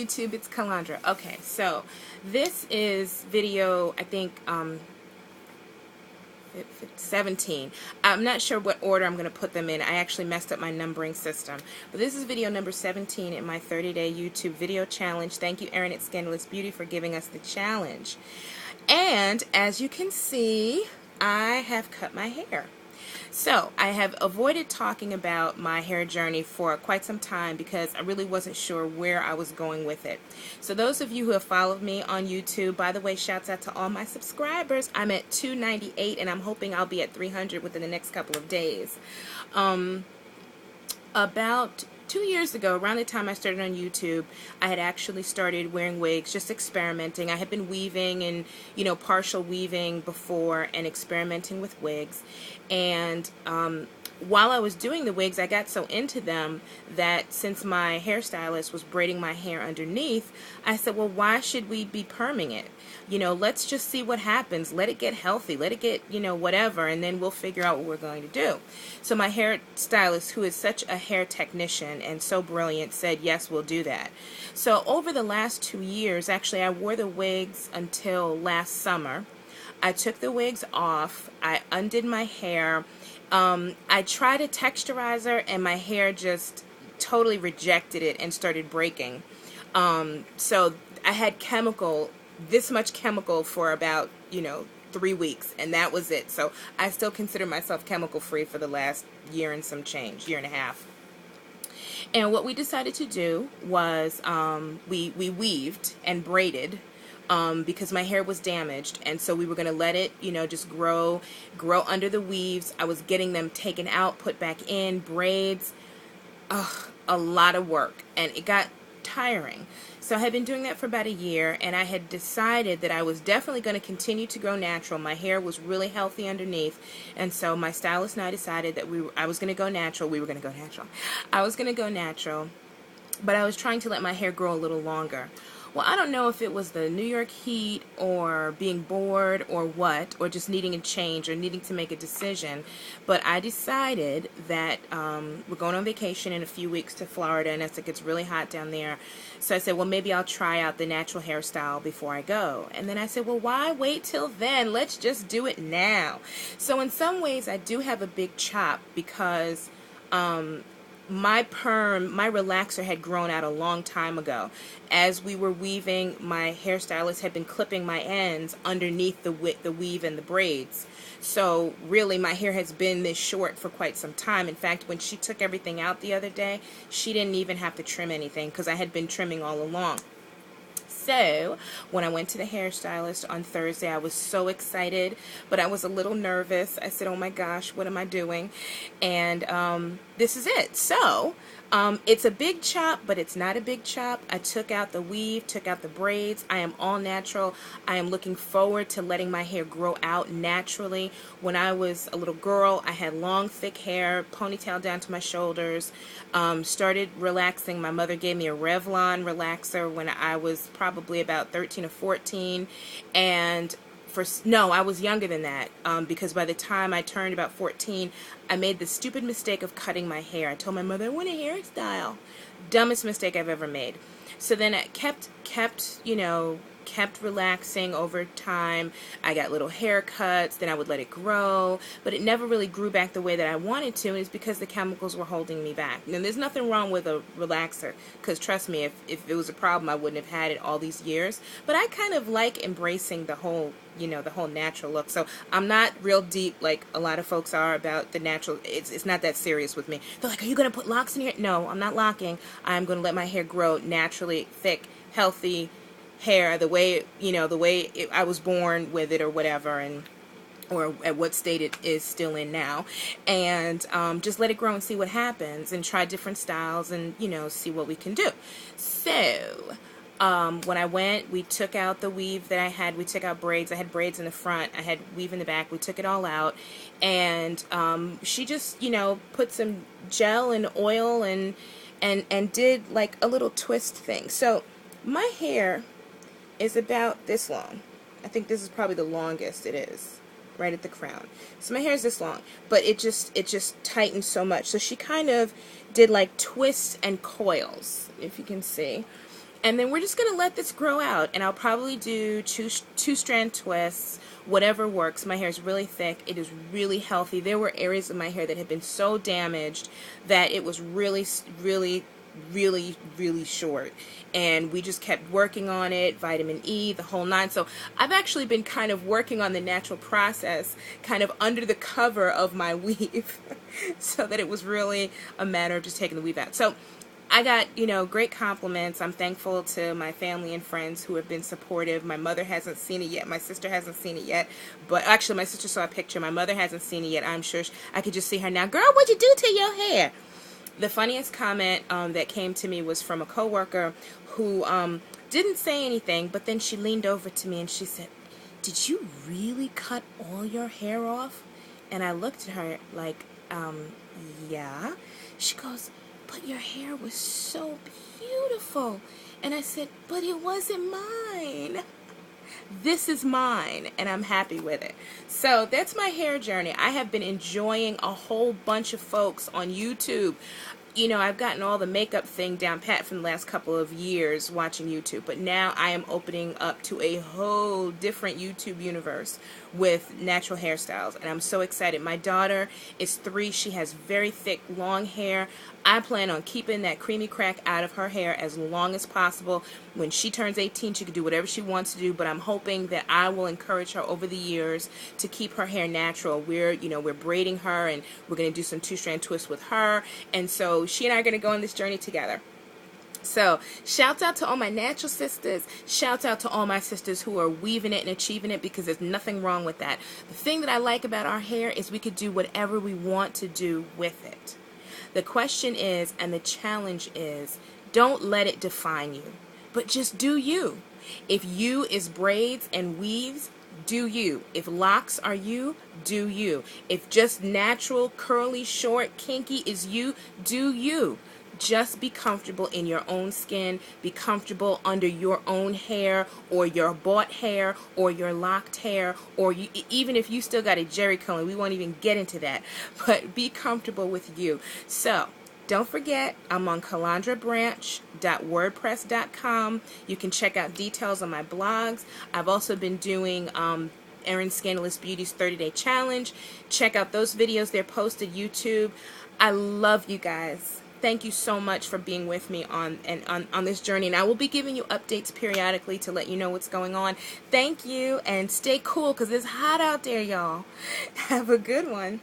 YouTube, it's Calandra. Okay, so this is video, I think, 17. I'm not sure what order I'm going to put them in. I actually messed up my numbering system. But this is video number 17 in my 30-day YouTube video challenge. Thank you, Erin at Scandalous Beauty, for giving us the challenge. And as you can see, I have cut my hair. So I have avoided talking about my hair journey for quite some time because I really wasn't sure where I was going with it. So those of you who have followed me on YouTube, by the way, shouts out to all my subscribers. I'm at 298 and I'm hoping I'll be at 300 within the next couple of days. About 2 years ago, around the time I started on YouTube, I had actually started wearing wigs, just experimenting. I had been weaving and, partial weaving before and experimenting with wigs. And while I was doing the wigs, I got so into them that since my hairstylist was braiding my hair underneath, I said, well, why should we be perming it? Let's just see what happens. Let it get healthy. Let it get, whatever, and then we'll figure out what we're going to do. So my hairstylist, who is such a hair technician and so brilliant, said, yes, we'll do that. So over the last 2 years, actually, I wore the wigs until last summer. I took the wigs off. I undid my hair. I tried a texturizer and my hair just totally rejected it and started breaking. So I had this much chemical for about, 3 weeks, and that was it. So I still consider myself chemical free for the last year and some change, year and a half. And what we decided to do was we weaved and braided because my hair was damaged, and so we were going to let it, just grow under the weaves. I was getting them taken out, put back in, braids. A lot of work, and it got tiring. So I had been doing that for about a year, and I had decided that I was definitely going to continue to grow natural. My hair was really healthy underneath, and so my stylist and I decided that I was going to go natural. We were going to go natural. I was going to go natural, but I was trying to let my hair grow a little longer. Well, I don't know if it was the New York heat or being bored or what, or just needing a change or needing to make a decision, but I decided that we're going on vacation in a few weeks to Florida, and it's like it's really hot down there. So I said, well, maybe I'll try out the natural hairstyle before I go. And then I said, well, why wait till then? Let's just do it now. So in some ways, I do have a big chop because my relaxer had grown out a long time ago. As we were weaving, my hairstylist had been clipping my ends underneath the weave and the braids. So really, my hair has been this short for quite some time. In fact, when she took everything out the other day, she didn't even have to trim anything because I had been trimming all along. So when I went to the hairstylist on Thursday, I was so excited, but I was a little nervous. I said, oh my gosh, what am I doing? And this is it. So it's a big chop, but it's not a big chop. I took out the weave, took out the braids. I am all natural. I am looking forward to letting my hair grow out naturally. When I was a little girl, I had long, thick hair, ponytail down to my shoulders, started relaxing. My mother gave me a Revlon relaxer when I was probably about 13 or 14, and no, I was younger than that, because by the time I turned about 14, I made the stupid mistake of cutting my hair. I told my mother, I want a hairstyle. Dumbest mistake I've ever made. So then I kept relaxing over time. I got little haircuts, then I would let it grow, but it never really grew back the way that I wanted to, and it's because the chemicals were holding me back. And there's nothing wrong with a relaxer, because trust me, if it was a problem, I wouldn't have had it all these years. But I kind of like embracing the whole natural look. So I'm not real deep like a lot of folks are about the natural. It's not that serious with me. They're like, are you going to put locks in your hair? No, I'm not locking. I'm going to let my hair grow naturally, thick, healthy hair, the way I was born with it, or whatever, or at what state it is still in now, and just let it grow and see what happens, and try different styles, and see what we can do. So when I went, we took out the weave that I had. We took out braids. I had braids in the front. I had weave in the back. We took it all out, and she just put some gel and oil and did like a little twist thing. So my hair is about this long. I think this is probably the longest it is, right at the crown. So my hair is this long, but it just tightened so much. So she kind of did like twists and coils, if you can see. And then we're just going to let this grow out, and I'll probably do two strand twists, whatever works. My hair is really thick. It is really healthy. There were areas of my hair that had been so damaged that it was really, really short, and we just kept working on it, vitamin E, the whole nine. So I've actually been kind of working on the natural process kind of under the cover of my weave so that it was really a matter of just taking the weave out. So I got, great compliments. I'm thankful to my family and friends who have been supportive. My mother hasn't seen it yet. My sister hasn't seen it yet. But actually, my sister saw a picture. My mother hasn't seen it yet. I'm sure I could just see her now. Girl, what'd you do to your hair? The funniest comment that came to me was from a coworker who didn't say anything, but then she leaned over to me and she said, "Did you really cut all your hair off?" And I looked at her like, yeah. She goes, "But your hair was so beautiful." And I said, "But it wasn't mine. This is mine, and I'm happy with it." So that's my hair journey. I have been enjoying a whole bunch of folks on YouTube. I've gotten all the makeup thing down pat from the last couple of years watching YouTube, but now I am opening up to a whole different YouTube universe with natural hairstyles, and I'm so excited. My daughter is 3. She has very thick, long hair. I plan on keeping that creamy crack out of her hair as long as possible. When she turns 18, she can do whatever she wants to do, but I'm hoping that I will encourage her over the years to keep her hair natural. We're braiding her, and we're going to do some 2-strand twists with her, and so she and I are going to go on this journey together. So, shouts out to all my natural sisters. Shouts out to all my sisters who are weaving it and achieving it, because there's nothing wrong with that. The thing that I like about our hair is we could do whatever we want to do with it. The question is, and the challenge is, don't let it define you, but just do you. If you is braids and weaves, do you. If locks are you, do you. If just natural, curly, short, kinky is you, do you. Just be comfortable in your own skin. Be comfortable under your own hair, or your bought hair, or your locked hair, or even if you still got a jerry curl. We won't even get into that. But be comfortable with you. So, don't forget, I'm on calandrabranch.wordpress.com. You can check out details on my blogs. I've also been doing Erin Scandalous Beauty's 30-day challenge. Check out those videos. They're posted YouTube. I love you guys. Thank you so much for being with me on this journey, and I will be giving you updates periodically to let you know what's going on. Thank you, and stay cool, because it's hot out there, y'all. Have a good one.